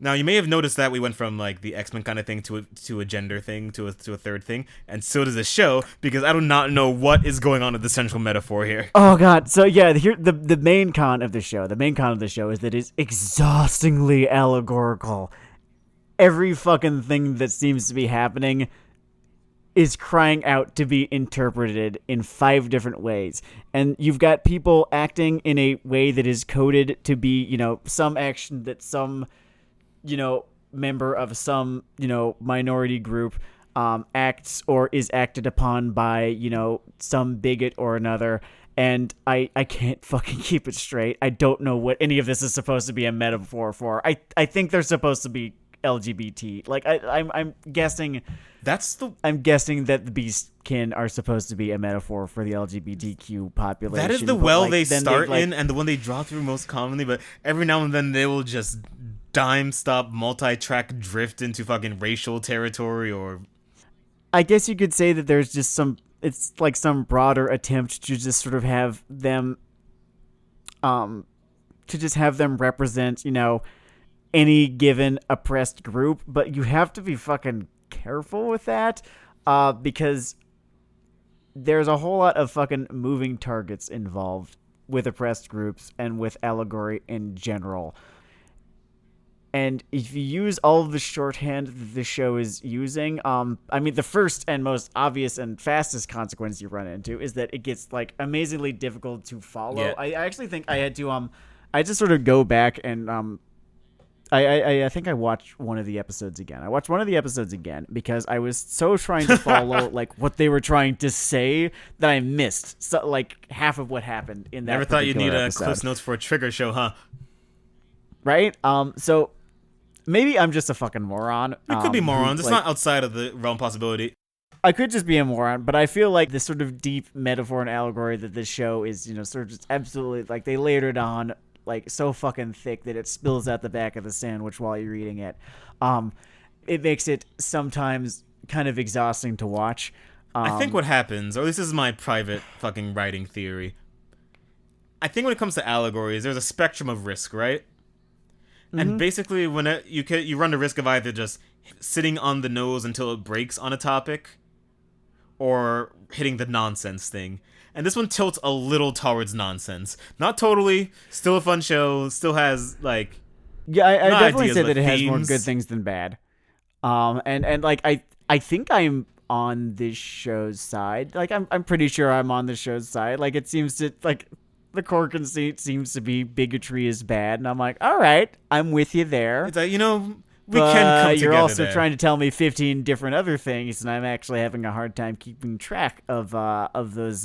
Now, you may have noticed that we went from, like, the X-Men kind of thing to a gender thing, to a third thing, and so does the show, because I do not know what is going on with the central metaphor here. Oh, God. So, yeah, here, the main con of the show, is that it's exhaustingly allegorical. Every fucking thing that seems to be happening is crying out to be interpreted in 5 different ways. And you've got people acting in a way that is coded to be, you know, some action that some, you know, member of some, you know, minority group acts or is acted upon by, you know, some bigot or another. And I can't fucking keep it straight. I don't know what any of this is supposed to be a metaphor for. I think they're supposed to be LGBT. Like, I'm guessing... I'm guessing that the Beastkin are supposed to be a metaphor for the LGBTQ population. That is the well they start in and the one they draw through most commonly, but every now and then they will just dime-stop, multi-track drift into fucking racial territory or... I guess you could say that there's just some... It's like some broader attempt to just sort of have them... to just have them represent, you know, any given oppressed group, but you have to be fucking careful with that, because there's a whole lot of fucking moving targets involved with oppressed groups and with allegory in general. And if you use all of the shorthand that the show is using, I mean, the first and most obvious and fastest consequence you run into is that it gets, like, amazingly difficult to follow. Yeah. I actually think I had to, I just sort of go back and, I think I watched one of the episodes again. I watched one of the episodes again because I was so trying to follow like what they were trying to say that I missed like half of what happened in that. Never thought you'd need episode. Cliff's Notes for a trigger show, huh? Right? So maybe I'm just a fucking moron. We could be morons. It's not outside of the realm possibility. I could just be a moron, but I feel like this sort of deep metaphor and allegory that this show is, you know, sort of just absolutely like they layered it on like so fucking thick that it spills out the back of the sandwich while you're eating it. It makes it sometimes kind of exhausting to watch. I think what happens, or this is my private fucking writing theory, I think when it comes to allegories, there's a spectrum of risk, right? Mm-hmm. And basically, when you run the risk of either just sitting on the nose until it breaks on a topic, or hitting the nonsense thing. And this one tilts a little towards nonsense. Not totally. Still a fun show. Still has, like... Yeah, I definitely ideas, say that it has themes. more good things than bad. And like, I think I'm on this show's side. Like, I'm pretty sure I'm on the show's side. Like, it seems to... Like, the core conceit seems to be bigotry is bad. And I'm like, all right, I'm with you there. It's like, you know... We can come together. You're also there. trying to tell me 15 different other things, and I'm actually having a hard time keeping track of those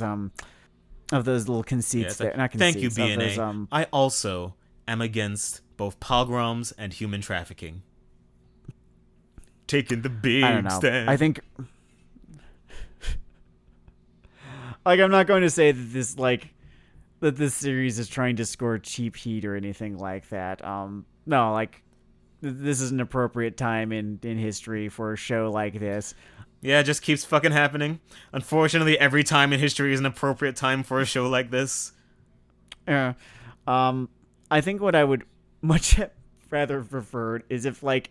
little conceits there. Not conceits. Thank you, BNA. Those, I also am against both pogroms and human trafficking. Taking the big I don't know. stand. I think, like, I'm not going to say that this series is trying to score cheap heat or anything like that. No, like. This is an appropriate time in history for a show like this. Yeah, it just keeps fucking happening. Unfortunately, every time in history is an appropriate time for a show like this. Yeah. I think what I would much rather preferred is if, like,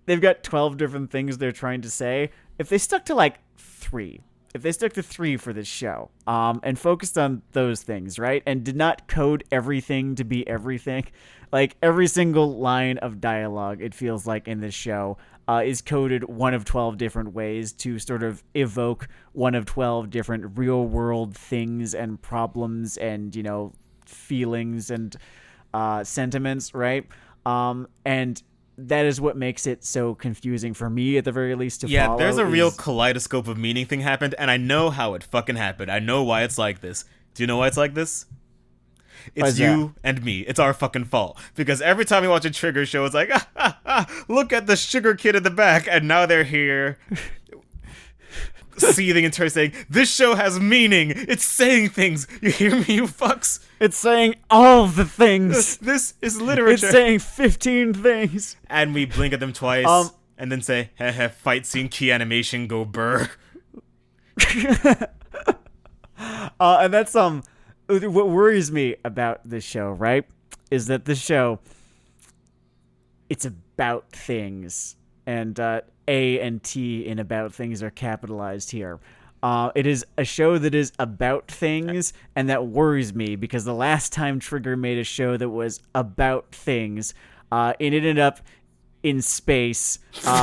they've got 12 different things they're trying to say. If they stuck to, like, 3. If they stuck to 3 for this show, and focused on those things, right? And did not code everything to be everything. Like, every single line of dialogue, it feels like, in this show, is coded one of 12 different ways to sort of evoke one of 12 different real-world things and problems and, you know, feelings and sentiments, right? And that is what makes it so confusing for me, at the very least, to follow. Yeah, there's a real kaleidoscope of meaning thing happened, and I know how it fucking happened. I know why it's like this. Do you know why it's like this? It's you and me. It's our fucking fault. Because every time we watch a Trigger show, it's like, look at the sugar kid in the back, and now they're here seething and saying, this show has meaning. It's saying things. You hear me, you fucks? It's saying all the things. This is literature. It's saying 15 things. And we blink at them twice, and then say, heh, fight scene, key animation, go burr. And that's what worries me about this show, right? Is that this show, it's about things, and A and T in about things are capitalized here. It is a show that is about things, and that worries me because the last time Trigger made a show that was about things, it ended up in space. Doing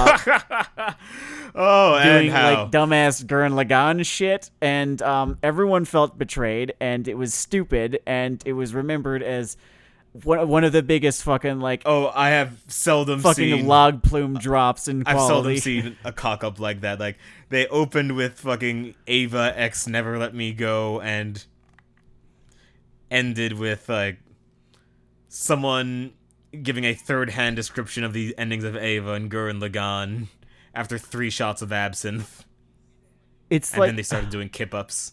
like dumbass Gurren Lagann shit, and everyone felt betrayed, and it was stupid, and it was remembered as one of the biggest fucking like I have seldom fucking seen log plume drops in quality. I've seldom seen a cock up like that. Like they opened with fucking Ava X Never Let Me Go and ended with like someone giving a third-hand description of the endings of Ava and Gurren Lagann after 3 shots of absinthe. And then they started doing kip-ups.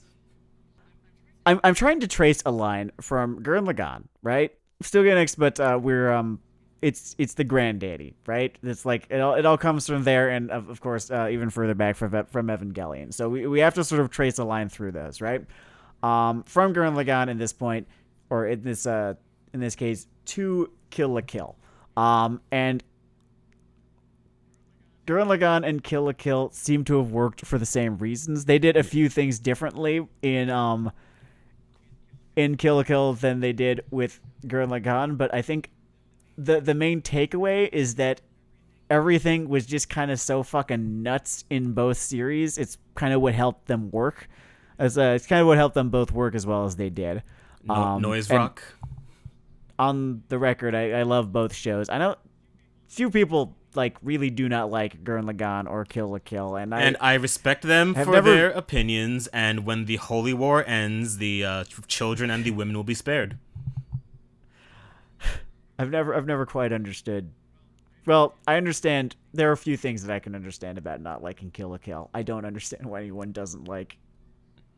I'm trying to trace a line from Gurren Lagann, right? Still Ganex, but we're it's the granddaddy, right? It's like it all comes from there, and of course even further back from Evangelion. So we have to sort of trace a line through those, right? From Gurren Lagann in this point, or in this case, to Kill la Kill, and Gurren Lagann and Kill la Kill seem to have worked for the same reasons. They did a few things differently in Kill la Kill than they did with Gurren Lagann, but I think the main takeaway is that everything was just kind of so fucking nuts in both series. It's kind of what helped them work. It's kind of what helped them both work as well as they did. Noise rock. On the record, I love both shows. I know few people like really do not like Gurren Lagann or Kill la Kill, and I respect them for their opinions. And when the Holy War ends, the children and the women will be spared. I've never quite understood. Well, I understand there are a few things that I can understand about not liking Kill la Kill. I don't understand why anyone doesn't like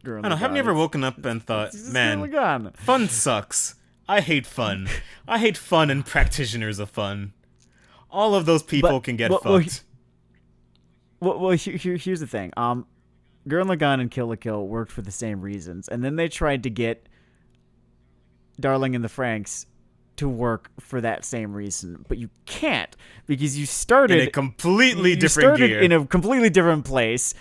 Gurren Lagann. I don't know. Have you ever woken up and thought, man, fun sucks. I hate fun. I hate fun and practitioners of fun. All of those people can get fucked. Well, here's the thing. Gurren Lagann and Kill la Kill worked for the same reasons, and then they tried to get Darling in the Franxx to work for that same reason, but you can't because you started in a completely different gear. In a completely different place.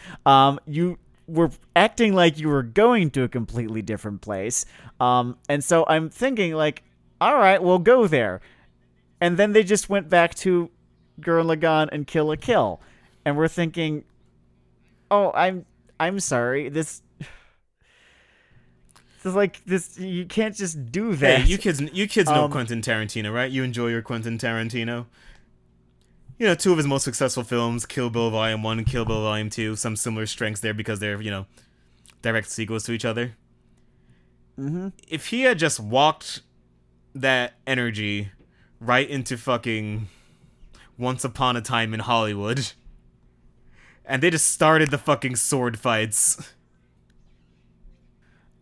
You were acting like you were going to a completely different place, and so I'm thinking like, all right, we'll go there. And then they just went back to Gurren Lagann and Kill la Kill, and we're thinking, "Oh, I'm sorry. This is like this. You can't just do that." Hey, you kids know Quentin Tarantino, right? You enjoy your Quentin Tarantino. You know, 2 of his most successful films, Kill Bill Volume 1 and Kill Bill Volume 2, some similar strengths there because they're direct sequels to each other. Mm-hmm. If he had just walked that energy right into fucking Once Upon a Time in Hollywood, and they just started the fucking sword fights.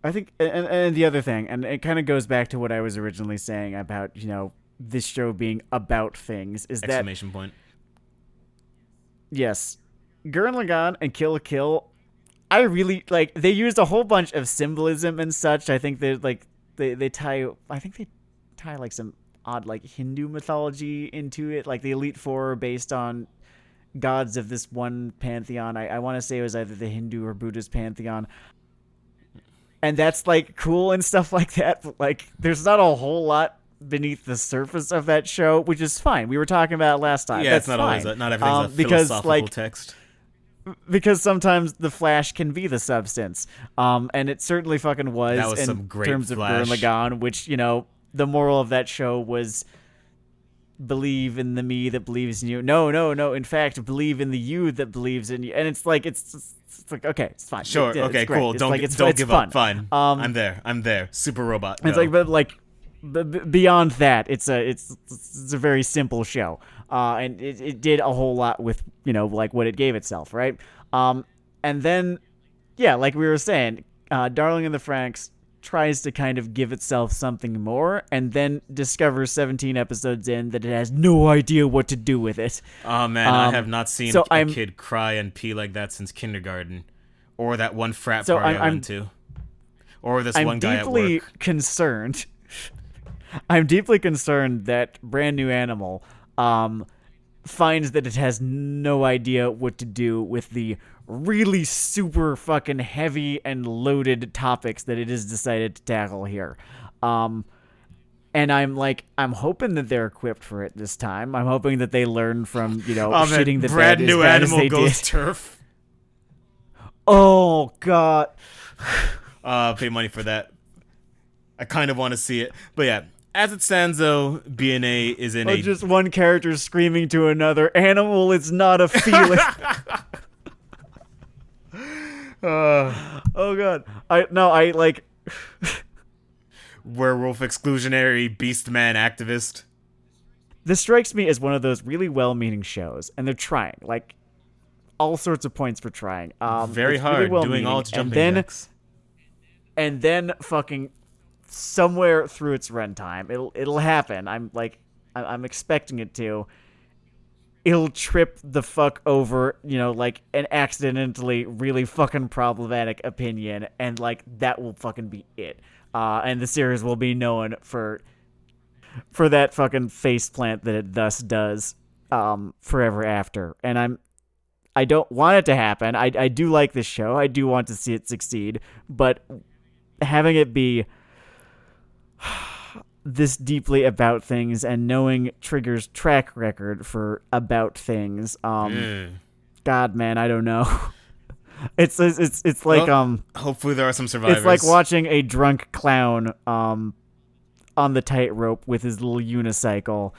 I think, and the other thing, and it kind of goes back to what I was originally saying about, this show being about things, is Exclamation point. Yes, Gurren Lagann and Kill la Kill, I really, they used a whole bunch of symbolism and such. I think they tie some odd Hindu mythology into it, like the Elite Four are based on gods of this one pantheon. I want to say it was either the Hindu or Buddhist pantheon, and that's cool and stuff like that, but there's not a whole lot beneath the surface of that show, which is fine. We were talking about it last time. Yeah, that's it's not fine. always not everything's a philosophical text. Because sometimes the Flash can be the substance, and it certainly fucking was. That was in some great terms Flash. of Gurren Lagann, which the moral of that show was believe in the me that believes in you. No. In fact, believe in the you that believes in you. And it's like okay, it's fine. Sure. It's okay. great. Cool. It's don't it's give fun. up. Fine. I'm there. Super robot. It's but beyond that, it's a very simple show, and it did a whole lot with like what it gave itself, right? And then yeah, like we were saying, Darling in the Franxx tries to kind of give itself something more, and then discovers 17 episodes in that it has no idea what to do with it. Oh man, I have not seen so a kid cry and pee like that since kindergarten, or that one frat party I went to, or this one guy at work. I'm deeply concerned. I'm deeply concerned that Brand New Animal finds that it has no idea what to do with the really super fucking heavy and loaded topics that it has decided to tackle here. And I'm hoping that they're equipped for it this time. I'm hoping that they learn from, shitting the bed as bad as they did. Turf. Oh, God. Pay money for that. I kind of want to see it. But yeah, as it stands, though, BNA is in just one character screaming to another, "Animal, it's not a feeling." Oh God! I like werewolf exclusionary beast man activist. This strikes me as one of those really well-meaning shows, and they're trying like all sorts of points for trying. Very hard, really doing all its jumping jacks. And then fucking somewhere through its runtime, it'll happen. I'm expecting it to. It'll trip the fuck over, like an accidentally really fucking problematic opinion, and like that will fucking be it. And the series will be known for that fucking faceplant that it thus does, forever after. And I don't want it to happen. I do like this show. I do want to see it succeed, but having it be this deeply about things and knowing Trigger's track record for about things, God, man, I don't know. It's like hopefully there are some survivors. It's like watching a drunk clown on the tightrope with his little unicycle,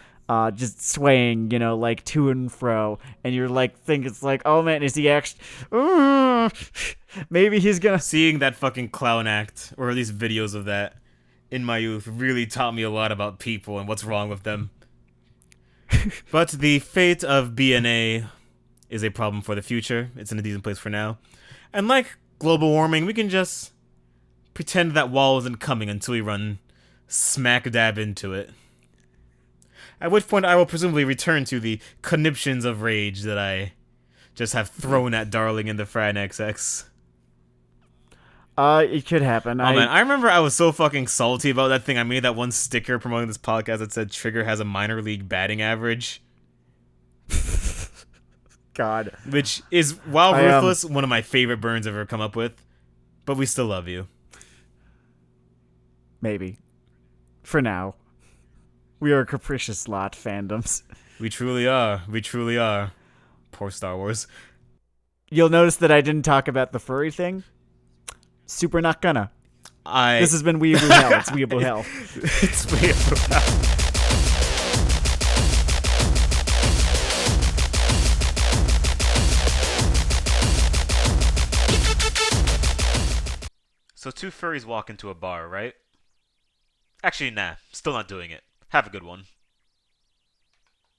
just swaying, like to and fro, and you're like it's like, oh man, is he actually? Maybe he's gonna. Seeing that fucking clown act, or at least videos of that, in my youth really taught me a lot about people and what's wrong with them. But the fate of BNA is a problem for the future. It's in a decent place for now. And like global warming, we can just pretend that wall isn't coming until we run smack dab into it. At which point I will presumably return to the conniptions of rage that I just have thrown at Darling in the Franxx. It could happen. Man, I remember I was so fucking salty about that thing. I made that one sticker promoting this podcast that said Trigger has a minor league batting average. God. Which is, while ruthless, one of my favorite burns I've ever come up with. But we still love you. Maybe. For now. We are a capricious lot, fandoms. We truly are. We truly are. Poor Star Wars. You'll notice that I didn't talk about the furry thing. Super not gonna. This has been Weeaboo Hell. It's Weeaboo Hell. It's Weeaboo Hell. So two furries walk into a bar, right? Actually, nah. Still not doing it. Have a good one.